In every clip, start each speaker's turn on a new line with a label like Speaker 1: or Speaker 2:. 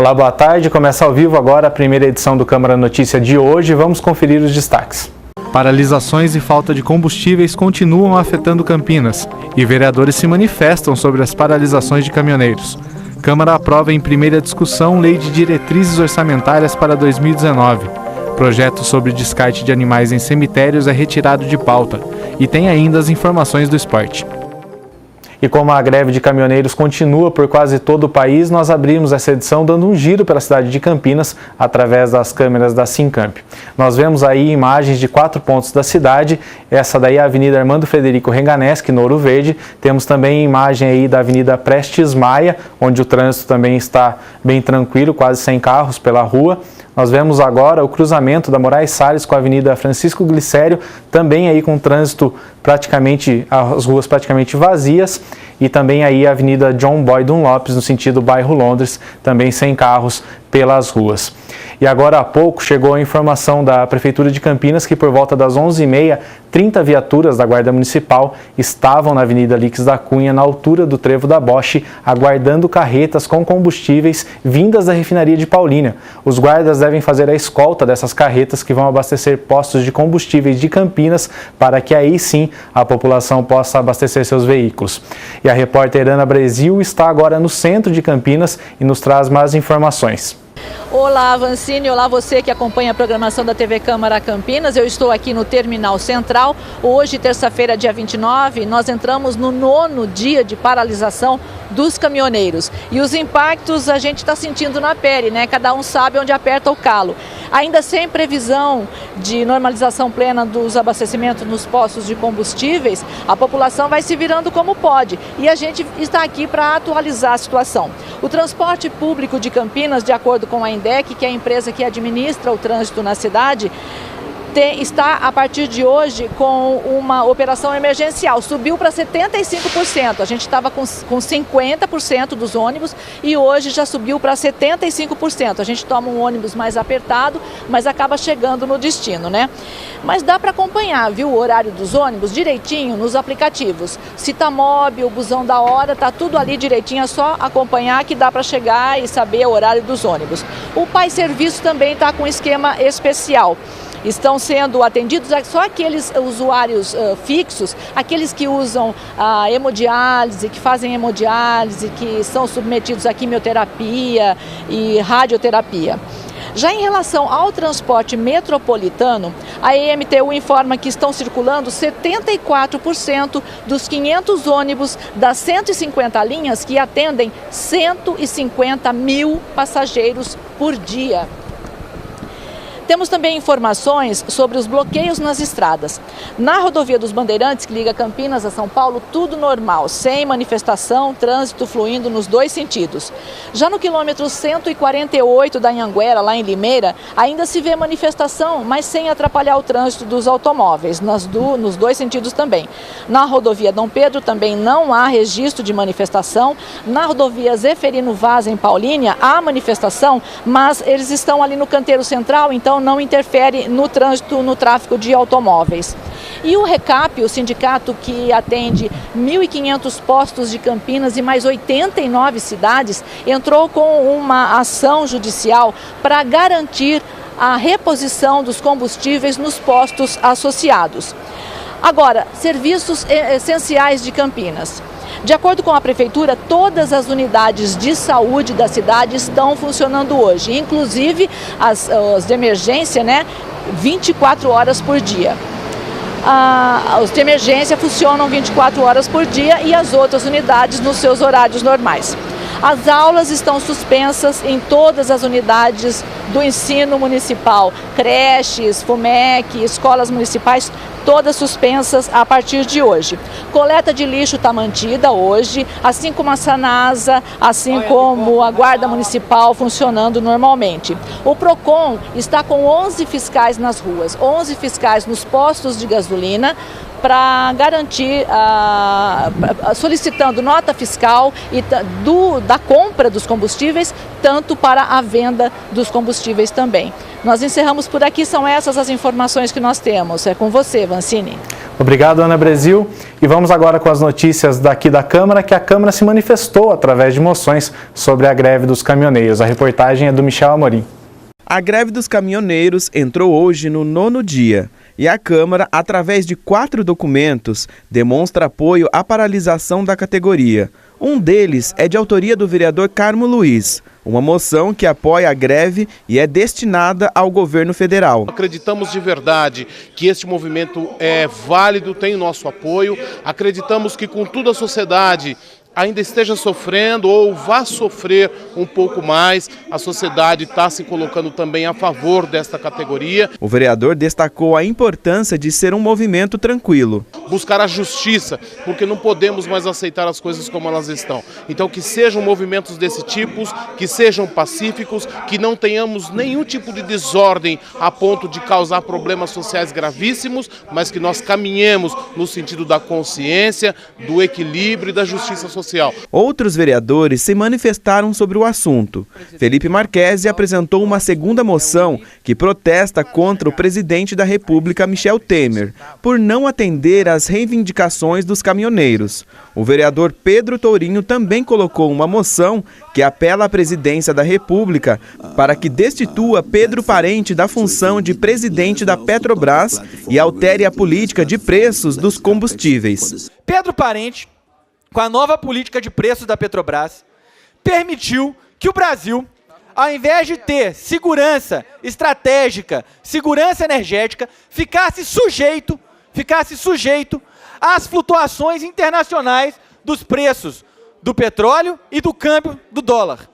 Speaker 1: Olá, boa tarde. Começa ao vivo agora a primeira edição do Câmara Notícia de hoje. Vamos conferir os destaques. Paralisações e falta de combustíveis continuam afetando Campinas e vereadores se manifestam sobre as paralisações de caminhoneiros. Câmara aprova em primeira discussão Lei de Diretrizes Orçamentárias para 2019. Projeto sobre descarte de animais em cemitérios é retirado de pauta. E tem ainda as informações do esporte. E como a greve de caminhoneiros continua por quase todo o país, nós abrimos essa edição dando um giro pela cidade de Campinas através das câmeras da Sincamp. Nós vemos aí imagens de 4 pontos da cidade. Essa daí é a Avenida Armando Frederico Renganeschi, no Ouro Verde. Temos também imagem aí da Avenida Prestes Maia, onde o trânsito também está bem tranquilo, quase sem carros pela rua. Nós vemos agora o cruzamento da Moraes Salles com a Avenida Francisco Glicério, também aí com trânsito as ruas praticamente vazias, e também aí a Avenida John Boyd Lopes, no sentido bairro Londres, também sem carros pelas ruas. E agora há pouco chegou a informação da Prefeitura de Campinas que por volta das 11h30, 30 viaturas da Guarda Municipal estavam na Avenida Lix da Cunha, na altura do Trevo da Boche, aguardando carretas com combustíveis vindas da refinaria de Paulínia. Os guardas devem fazer a escolta dessas carretas que vão abastecer postos de combustíveis de Campinas para que aí sim a população possa abastecer seus veículos. E a repórter Ana Brasil está agora no centro de Campinas e nos traz mais informações.
Speaker 2: Olá, Vancini, olá você que acompanha a programação da TV Câmara Campinas. Eu estou aqui no Terminal Central. Hoje, terça-feira, dia 29, nós entramos no 9º dia de paralisação dos caminhoneiros. E os impactos a gente está sentindo na pele, né? Cada um sabe onde aperta o calo. Ainda sem previsão de normalização plena dos abastecimentos nos postos de combustíveis, a população vai se virando como pode. E a gente está aqui para atualizar a situação. O transporte público de Campinas, de acordo com a INDEC, que é a empresa que administra o trânsito na cidade, está a partir de hoje com uma operação emergencial, subiu para 75%, a gente estava com 50% dos ônibus e hoje já subiu para 75%, a gente toma um ônibus mais apertado, mas acaba chegando no destino, né? Mas dá para acompanhar, viu, o horário dos ônibus direitinho nos aplicativos, Citamob, o Busão da Hora, tá tudo ali direitinho, é só acompanhar que dá para chegar e saber o horário dos ônibus. O Pai Serviço também está com um esquema especial. Estão sendo atendidos só aqueles usuários fixos, aqueles que usam a hemodiálise, que fazem hemodiálise, que são submetidos a quimioterapia e radioterapia. Já em relação ao transporte metropolitano, a EMTU informa que estão circulando 74% dos 500 ônibus das 150 linhas que atendem 150 mil passageiros por dia. Temos também informações sobre os bloqueios nas estradas. Na rodovia dos Bandeirantes, que liga Campinas a São Paulo, tudo normal, sem manifestação, trânsito fluindo nos dois sentidos. Já no quilômetro 148 da Anhanguera, lá em Limeira, ainda se vê manifestação, mas sem atrapalhar o trânsito dos automóveis, nos dois sentidos também. Na rodovia Dom Pedro também não há registro de manifestação. Na rodovia Zeferino Vaz, em Paulínia, há manifestação, mas eles estão ali no canteiro central, então não interfere no trânsito, no tráfego de automóveis. E o RECAP, o sindicato que atende 1.500 postos de Campinas e mais 89 cidades, entrou com uma ação judicial para garantir a reposição dos combustíveis nos postos associados. Agora, serviços essenciais de Campinas. De acordo com a Prefeitura, todas as unidades de saúde da cidade estão funcionando hoje, inclusive as de emergência, né, 24 horas por dia. Os de emergência funcionam 24 horas por dia e as outras unidades nos seus horários normais. As aulas estão suspensas em todas as unidades do ensino municipal, creches, FUMEC, escolas municipais, todas suspensas a partir de hoje. Coleta de lixo está mantida hoje, assim como a Sanasa, assim como a Guarda Municipal funcionando normalmente. O PROCON está com 11 fiscais nas ruas, 11 fiscais nos postos de gasolina, para garantir, solicitando nota fiscal e da compra dos combustíveis, tanto para a venda dos combustíveis também. Nós encerramos por aqui, são essas as informações que nós temos. É com você, Vancini.
Speaker 1: Obrigado, Ana Brasil. E vamos agora com as notícias daqui da Câmara, que a Câmara se manifestou através de moções sobre a greve dos caminhoneiros. A reportagem é do Michel Amorim.
Speaker 3: A greve dos caminhoneiros entrou hoje no 9º dia e a Câmara, através de 4 documentos, demonstra apoio à paralisação da categoria. Um deles é de autoria do vereador Carmo Luiz, uma moção que apoia a greve e é destinada ao governo federal.
Speaker 4: Acreditamos de verdade que este movimento é válido, tem o nosso apoio. Acreditamos que, contudo, a sociedade ainda esteja sofrendo ou vá sofrer um pouco mais, a sociedade está se colocando também a favor desta categoria.
Speaker 3: O vereador destacou a importância de ser um movimento tranquilo.
Speaker 4: Buscar a justiça, porque não podemos mais aceitar as coisas como elas estão. Então que sejam movimentos desse tipo, que sejam pacíficos, que não tenhamos nenhum tipo de desordem a ponto de causar problemas sociais gravíssimos, mas que nós caminhemos no sentido da consciência, do equilíbrio e da justiça social.
Speaker 3: Outros vereadores se manifestaram sobre o assunto. Felipe Marquesi apresentou uma segunda moção que protesta contra o presidente da República, Michel Temer, por não atender às reivindicações dos caminhoneiros. O vereador Pedro Tourinho também colocou uma moção que apela à presidência da República para que destitua Pedro Parente da função de presidente da Petrobras e altere a política de preços dos combustíveis.
Speaker 5: Pedro Parente, com a nova política de preços da Petrobras, permitiu que o Brasil, ao invés de ter segurança estratégica, segurança energética, ficasse sujeito às flutuações internacionais dos preços do petróleo e do câmbio do dólar.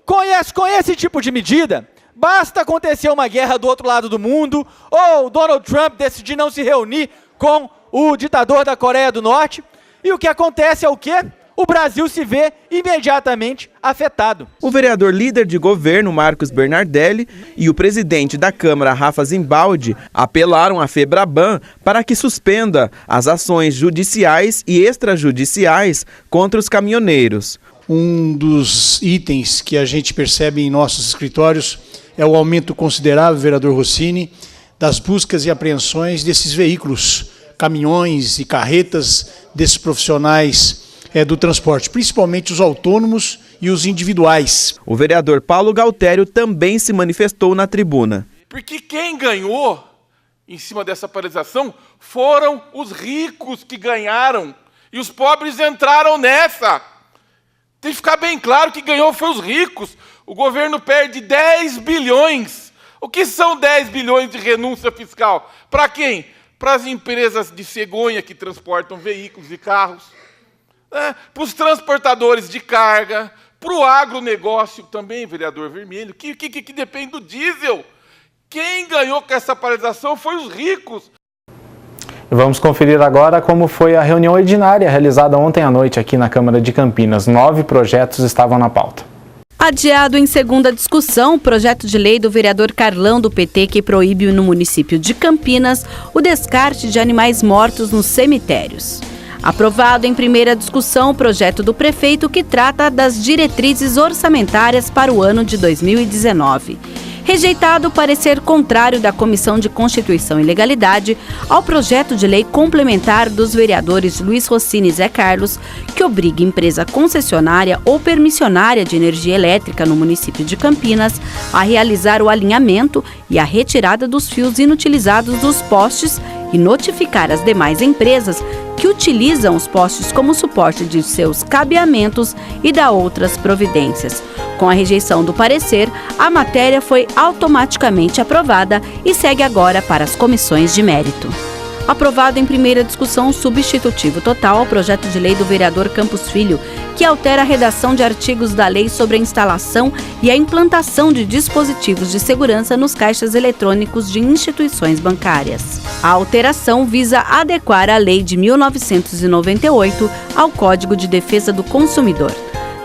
Speaker 5: Com esse tipo de medida, basta acontecer uma guerra do outro lado do mundo, ou Donald Trump decidir não se reunir com o ditador da Coreia do Norte, e o que acontece é o quê? O Brasil se vê imediatamente afetado.
Speaker 3: O vereador líder de governo, Marcos Bernardelli, e o presidente da Câmara, Rafa Zimbaldi, apelaram à FEBRABAN para que suspenda as ações judiciais e extrajudiciais contra os caminhoneiros.
Speaker 6: Um dos itens que a gente percebe em nossos escritórios é o aumento considerável, vereador Rossini, das buscas e apreensões desses veículos, caminhões e carretas desses profissionais do transporte, principalmente os autônomos e os individuais.
Speaker 3: O vereador Paulo Galtério também se manifestou na tribuna.
Speaker 7: Porque quem ganhou em cima dessa paralisação foram os ricos que ganharam e os pobres entraram nessa. Tem que ficar bem claro que ganhou foi os ricos. O governo perde 10 bilhões. O que são 10 bilhões de renúncia fiscal? Para quem? Para as empresas de cegonha que transportam veículos e carros, para os transportadores de carga, para o agronegócio também, vereador Vermelho, que depende do diesel. Quem ganhou com essa paralisação foi os ricos.
Speaker 1: Vamos conferir agora como foi a reunião ordinária realizada ontem à noite aqui na Câmara de Campinas. 9 projetos estavam na pauta.
Speaker 8: Adiado em segunda discussão, o projeto de lei do vereador Carlão do PT que proíbe no município de Campinas o descarte de animais mortos nos cemitérios. Aprovado em primeira discussão o projeto do prefeito que trata das diretrizes orçamentárias para o ano de 2019. Rejeitado o parecer contrário da Comissão de Constituição e Legalidade ao projeto de lei complementar dos vereadores Luiz Rossini e Zé Carlos, que obriga empresa concessionária ou permissionária de energia elétrica no município de Campinas a realizar o alinhamento e a retirada dos fios inutilizados dos postes e notificar as demais empresas que utilizam os postes como suporte de seus cabeamentos e da outras providências. Com a rejeição do parecer, a matéria foi automaticamente aprovada e segue agora para as comissões de mérito. Aprovado em primeira discussão o substitutivo total ao projeto de lei do vereador Campos Filho, que altera a redação de artigos da lei sobre a instalação e a implantação de dispositivos de segurança nos caixas eletrônicos de instituições bancárias. A alteração visa adequar a lei de 1998 ao Código de Defesa do Consumidor.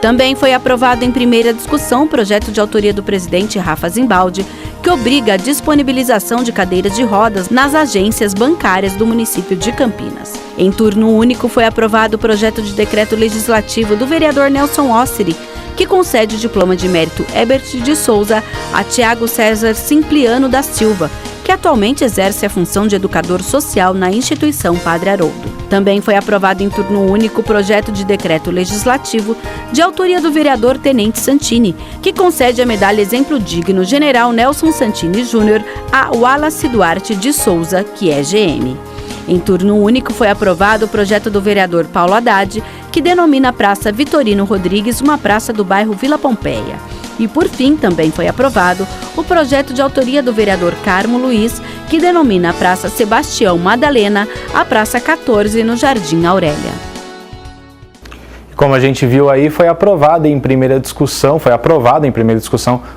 Speaker 8: Também foi aprovado em primeira discussão o projeto de autoria do presidente Rafa Zimbaldi, que obriga a disponibilização de cadeiras de rodas nas agências bancárias do município de Campinas. Em turno único foi aprovado o projeto de decreto legislativo do vereador Nelson Osseri, que concede o diploma de mérito Herbert de Souza a Tiago César Simpliano da Silva, que atualmente exerce a função de educador social na instituição Padre Haroldo. Também foi aprovado em turno único o projeto de decreto legislativo de autoria do vereador Tenente Santini, que concede a medalha Exemplo Digno General Nelson Santini Júnior a Wallace Duarte de Souza, que é GM. Em turno único foi aprovado o projeto do vereador Paulo Haddad, que denomina a Praça Vitorino Rodrigues uma praça do bairro Vila Pompeia. E, por fim, também foi aprovado o projeto de autoria do vereador Carmo Luiz, que denomina a Praça Sebastião Madalena a Praça 14 no Jardim Aurélia.
Speaker 1: Como a gente viu aí, foi aprovado em primeira discussão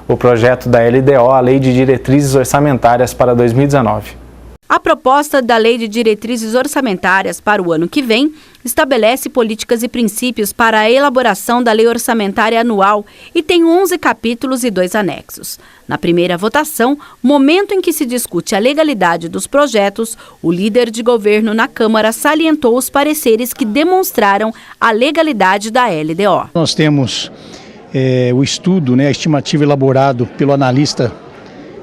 Speaker 1: o projeto da LDO, a Lei de Diretrizes Orçamentárias para 2019.
Speaker 8: A proposta da Lei de Diretrizes Orçamentárias para o ano que vem estabelece políticas e princípios para a elaboração da Lei Orçamentária Anual e tem 11 capítulos e 2 anexos. Na primeira votação, momento em que se discute a legalidade dos projetos, o líder de governo na Câmara salientou os pareceres que demonstraram a legalidade da LDO.
Speaker 6: Nós temos o estudo, a estimativa elaborado pelo analista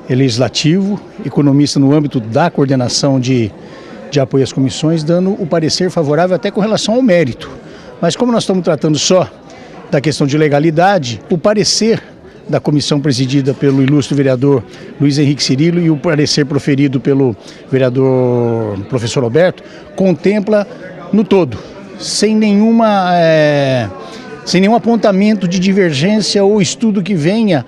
Speaker 6: legislativo, economista no âmbito da coordenação de apoio às comissões, dando o parecer favorável até com relação ao mérito. Mas como nós estamos tratando só da questão de legalidade, o parecer da comissão presidida pelo ilustre vereador Luiz Henrique Cirilo e o parecer proferido pelo vereador professor Alberto contempla no todo, sem nenhum apontamento de divergência ou estudo que venha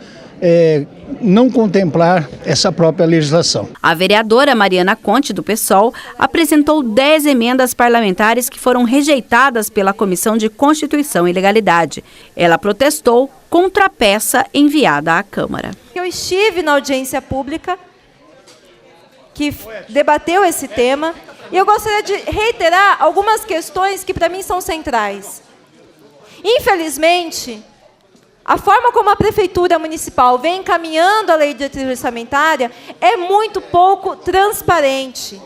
Speaker 6: não contemplar essa própria legislação.
Speaker 8: A vereadora Mariana Conte, do PSOL, apresentou 10 emendas parlamentares que foram rejeitadas pela Comissão de Constituição e Legalidade. Ela protestou contra a peça enviada à Câmara.
Speaker 9: Eu estive na audiência pública que debateu esse tema e eu gostaria de reiterar algumas questões que para mim são centrais. Infelizmente, a forma como a Prefeitura Municipal vem encaminhando a Lei de Diretriz Orçamentária é muito pouco transparente.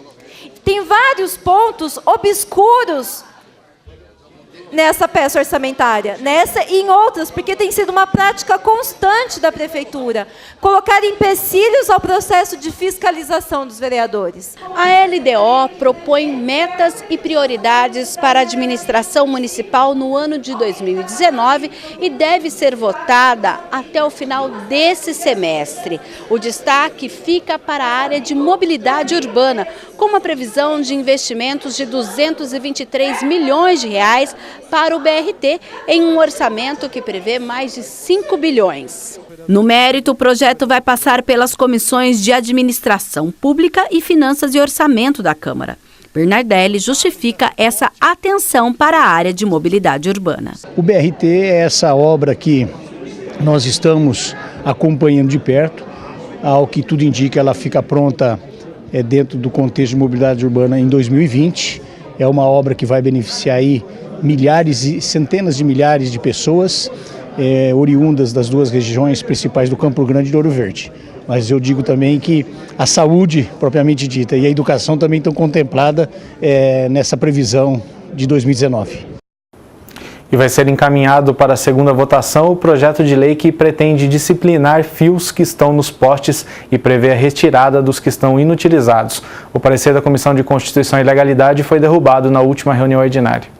Speaker 9: Tem vários pontos obscuros nessa peça orçamentária, nessa e em outras, porque tem sido uma prática constante da Prefeitura, colocar empecilhos ao processo de fiscalização dos vereadores.
Speaker 8: A LDO propõe metas e prioridades para a administração municipal no ano de 2019 e deve ser votada até o final desse semestre. O destaque fica para a área de mobilidade urbana, com uma previsão de investimentos de 223 milhões de reais para o BRT, em um orçamento que prevê mais de 5 bilhões. No mérito, o projeto vai passar pelas comissões de Administração Pública e Finanças e Orçamento da Câmara. Bernardelli justifica essa atenção para a área de mobilidade urbana.
Speaker 6: O BRT é essa obra que nós estamos acompanhando de perto. Ao que tudo indica, ela fica pronta dentro do contexto de mobilidade urbana em 2020. É uma obra que vai beneficiar aí milhares e centenas de milhares de pessoas oriundas das duas regiões principais do Campo Grande e do Ouro Verde. Mas eu digo também que a saúde propriamente dita e a educação também estão contempladas nessa previsão de 2019.
Speaker 1: E vai ser encaminhado para a segunda votação o projeto de lei que pretende disciplinar fios que estão nos postes e prevê a retirada dos que estão inutilizados. O parecer da Comissão de Constituição e Legalidade foi derrubado na última reunião ordinária.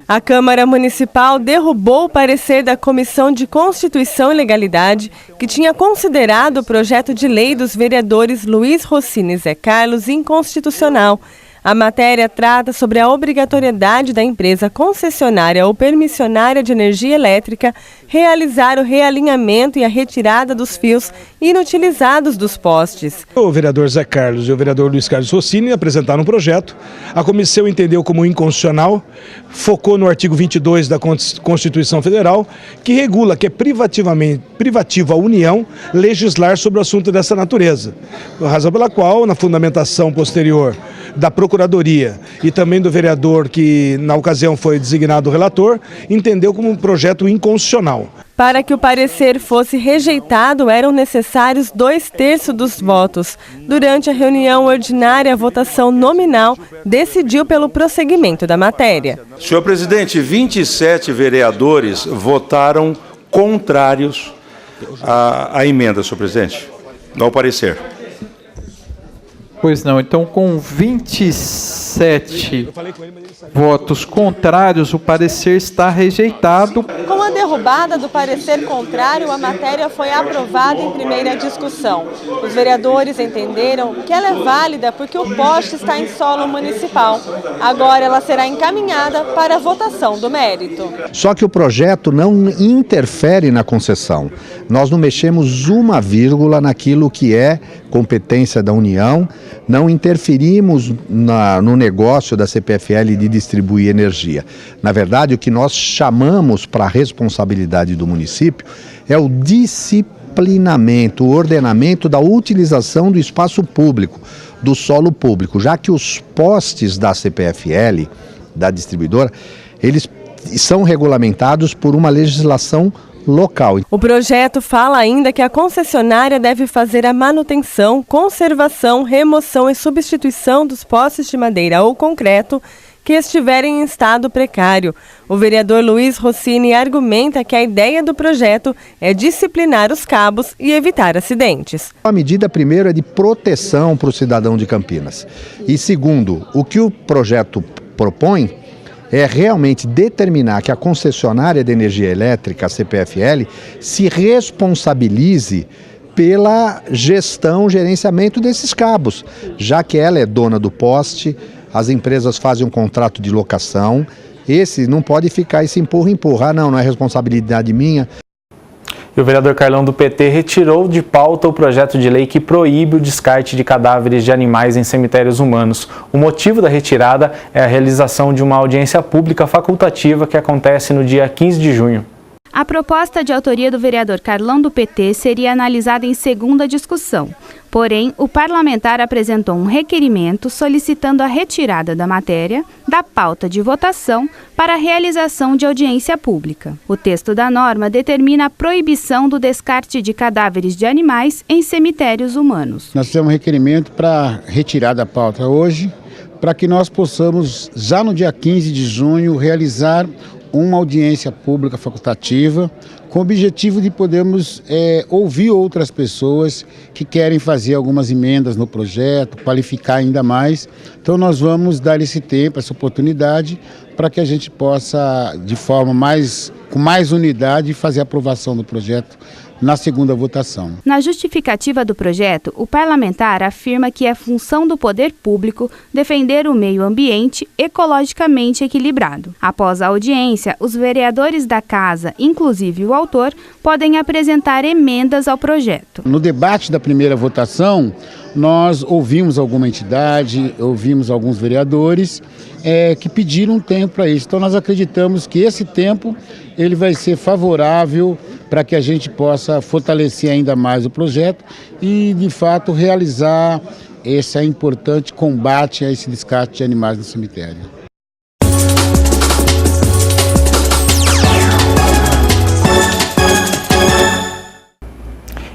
Speaker 10: A Câmara Municipal derrubou o parecer da Comissão de Constituição e Legalidade, que tinha considerado o projeto de lei dos vereadores Luiz Rossini e Zé Carlos inconstitucional. A matéria trata sobre a obrigatoriedade da empresa concessionária ou permissionária de energia elétrica realizar o realinhamento e a retirada dos fios inutilizados dos postes.
Speaker 11: O vereador Zé Carlos e o vereador Luiz Carlos Rossini apresentaram um projeto. A comissão entendeu como inconstitucional, focou no artigo 22 da Constituição Federal, que regula que é privativo a União legislar sobre o assunto dessa natureza. Razão pela qual, na fundamentação posterior da Procuradoria e também do vereador que na ocasião foi designado relator, entendeu como um projeto inconstitucional.
Speaker 10: Para que o parecer fosse rejeitado, eram necessários 2/3 dos votos. Durante a reunião ordinária, a votação nominal decidiu pelo prosseguimento da matéria.
Speaker 12: Senhor presidente, 27 vereadores votaram contrários à emenda, senhor presidente, ao parecer.
Speaker 13: Pois não, então com 27 votos contrários, o parecer está rejeitado.
Speaker 10: Com a derrubada do parecer contrário, a matéria foi aprovada em primeira discussão. Os vereadores entenderam que ela é válida porque o poste está em solo municipal. Agora ela será encaminhada para a votação do mérito.
Speaker 14: Só que o projeto não interfere na concessão. Nós não mexemos uma vírgula naquilo que é competência da União, não interferimos no negócio da CPFL de distribuir energia. Na verdade, o que nós chamamos para a responsabilidade do município é o disciplinamento, o ordenamento da utilização do espaço público, do solo público, já que os postes da CPFL, da distribuidora, eles são regulamentados por uma legislação local.
Speaker 10: O projeto fala ainda que a concessionária deve fazer a manutenção, conservação, remoção e substituição dos postes de madeira ou concreto que estiverem em estado precário. O vereador Luiz Rossini argumenta que a ideia do projeto é disciplinar os cabos e evitar acidentes.
Speaker 14: A medida, primeiro, é de proteção para o cidadão de Campinas. E segundo, o que o projeto propõe é realmente determinar que a concessionária de energia elétrica, a CPFL, se responsabilize pela gestão, gerenciamento desses cabos, já que ela é dona do poste, as empresas fazem um contrato de locação, esse não pode ficar esse empurra, não é responsabilidade minha.
Speaker 1: E o vereador Carlão do PT retirou de pauta o projeto de lei que proíbe o descarte de cadáveres de animais em cemitérios humanos. O motivo da retirada é a realização de uma audiência pública facultativa que acontece no dia 15 de junho.
Speaker 8: A proposta de autoria do vereador Carlão do PT seria analisada em segunda discussão. Porém, o parlamentar apresentou um requerimento solicitando a retirada da matéria da pauta de votação para a realização de audiência pública. O texto da norma determina a proibição do descarte de cadáveres de animais em cemitérios humanos.
Speaker 15: Nós temos um requerimento para retirar da pauta hoje, para que nós possamos, já no dia 15 de junho, realizar uma audiência pública facultativa com o objetivo de podermos ouvir outras pessoas que querem fazer algumas emendas no projeto, qualificar ainda mais. Então nós vamos dar esse tempo, essa oportunidade, para que a gente possa, de forma com mais unidade, fazer a aprovação do projeto na segunda votação.
Speaker 8: Na justificativa do projeto, o parlamentar afirma que é função do poder público defender o meio ambiente ecologicamente equilibrado. Após a audiência, os vereadores da casa, inclusive o autor, podem apresentar emendas ao projeto.
Speaker 15: No debate da primeira votação, nós ouvimos alguma entidade, ouvimos alguns vereadores que pediram um tempo para isso. Então nós acreditamos que esse tempo ele vai ser favorável para que a gente possa fortalecer ainda mais o projeto e, de fato, realizar esse importante combate a esse descarte de animais no cemitério.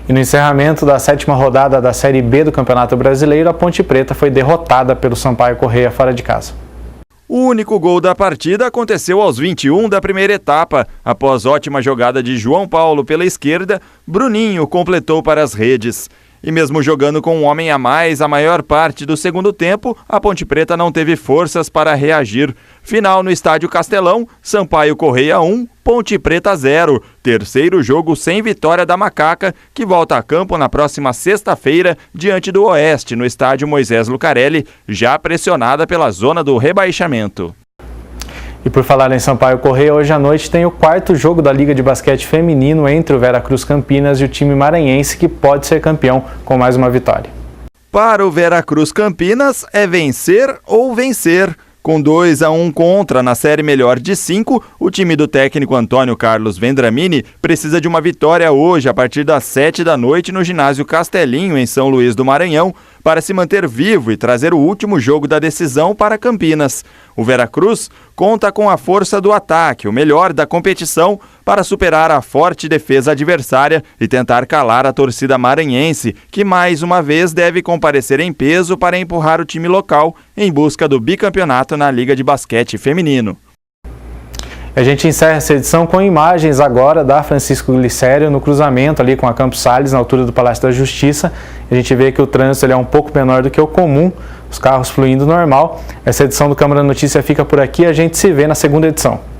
Speaker 1: E no encerramento da 7ª rodada da Série B do Campeonato Brasileiro, a Ponte Preta foi derrotada pelo Sampaio Corrêa fora de casa.
Speaker 16: O único gol da partida aconteceu aos 21 da primeira etapa. Após ótima jogada de João Paulo pela esquerda, Bruninho completou para as redes. E mesmo jogando com um homem a mais a maior parte do segundo tempo, a Ponte Preta não teve forças para reagir. Final no Estádio Castelão, Sampaio Corrêa 1, Ponte Preta 0. Terceiro jogo sem vitória da Macaca, que volta a campo na próxima sexta-feira diante do Oeste, no Estádio Moisés Lucarelli, já pressionada pela zona do rebaixamento.
Speaker 1: E por falar em Sampaio Corrêa, hoje à noite tem o 4º jogo da Liga de Basquete Feminino entre o Veracruz Campinas e o time maranhense, que pode ser campeão com mais uma vitória.
Speaker 16: Para o Veracruz Campinas é vencer ou vencer. Com 2-1 contra na série melhor de 5, o time do técnico Antônio Carlos Vendramini precisa de uma vitória hoje a partir das 7 da noite no ginásio Castelinho, em São Luís do Maranhão, para se manter vivo e trazer o último jogo da decisão para Campinas. O Veracruz conta com a força do ataque, o melhor da competição, para superar a forte defesa adversária e tentar calar a torcida maranhense, que mais uma vez deve comparecer em peso para empurrar o time local em busca do bicampeonato na Liga de Basquete Feminino.
Speaker 1: A gente encerra essa edição com imagens agora da Francisco Glicério no cruzamento ali com a Campos Salles, na altura do Palácio da Justiça. A gente vê que o trânsito ele é um pouco menor do que o comum, os carros fluindo normal. Essa edição do Câmara Notícia fica por aqui, a gente se vê na segunda edição.